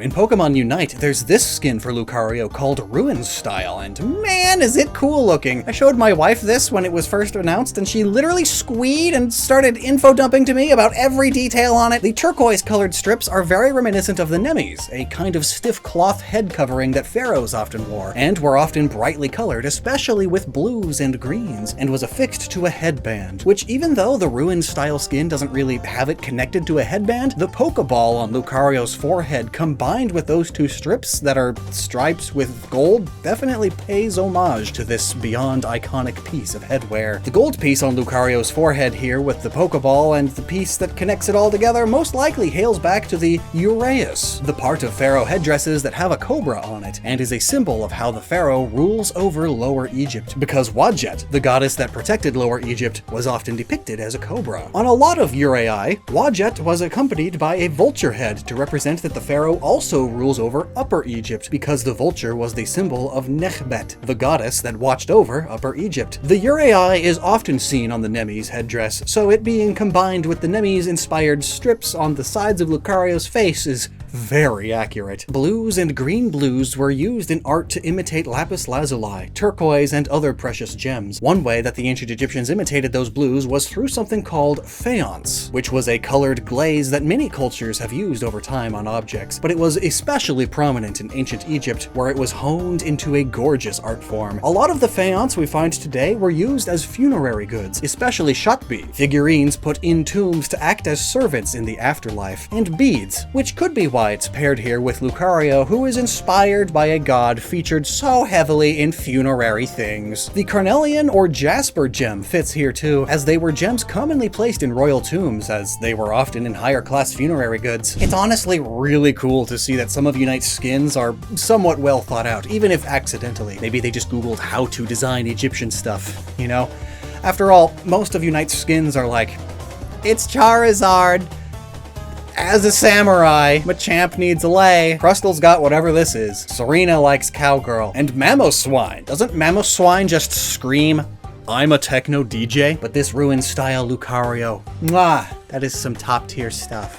In Pokemon Unite, there's this skin for Lucario called Ruin Style, and man, is it cool looking! I showed my wife this when it was first announced, and she literally squeed and started info dumping to me about every detail on it. The turquoise-colored strips are very reminiscent of the Nemesis, a kind of stiff cloth head covering that pharaohs often wore, and were often brightly colored, especially with blues and greens, and was affixed to a headband, which even though the Ruin Style skin doesn't really have it connected to a headband, the Pokeball on Lucario's forehead combined with those two strips that are striped with gold definitely pays homage to this beyond iconic piece of headwear. The gold piece on Lucario's forehead here with the Pokeball and the piece that connects it all together most likely hails back to the Uraeus, the part of pharaoh headdresses that have a cobra on it, and is a symbol of how the pharaoh rules over Lower Egypt, because Wadjet, the goddess that protected Lower Egypt, was often depicted as a cobra. On a lot of Uraei, Wadjet was accompanied by a vulture head to represent that the pharaoh also rules over Upper Egypt, because the vulture was the symbol of Nekhbet, the goddess that watched over Upper Egypt. The Uraei is often seen on the Nemesis headdress, so it being combined with the Nemesis-inspired strips on the sides of Lucario's face is very accurate. Blues and green blues were used in art to imitate lapis lazuli, turquoise, and other precious gems. One way that the ancient Egyptians imitated those blues was through something called faience, which was a colored glaze that many cultures have used over time on objects, but it was especially prominent in ancient Egypt, where it was honed into a gorgeous art form. A lot of the faience we find today were used as funerary goods, especially shatbi, figurines put in tombs to act as servants in the afterlife, and beads, which could be why it's paired here with Lucario, who is inspired by a god featured so heavily in funerary things. The carnelian or jasper gem fits here too, as they were gems commonly placed in royal tombs, as they were often in higher class funerary goods. It's honestly really cool to see that some of Unite's skins are somewhat well thought out, even if accidentally. Maybe they just googled how to design Egyptian stuff, you know? After all, most of Unite's skins are like, it's Charizard as a samurai, Machamp needs a lay, Crustal's got whatever this is, Serena likes cowgirl, and Mamoswine. Doesn't Mamoswine just scream, I'm a techno DJ? But this Ruin Style Lucario, mwah, that is some top tier stuff.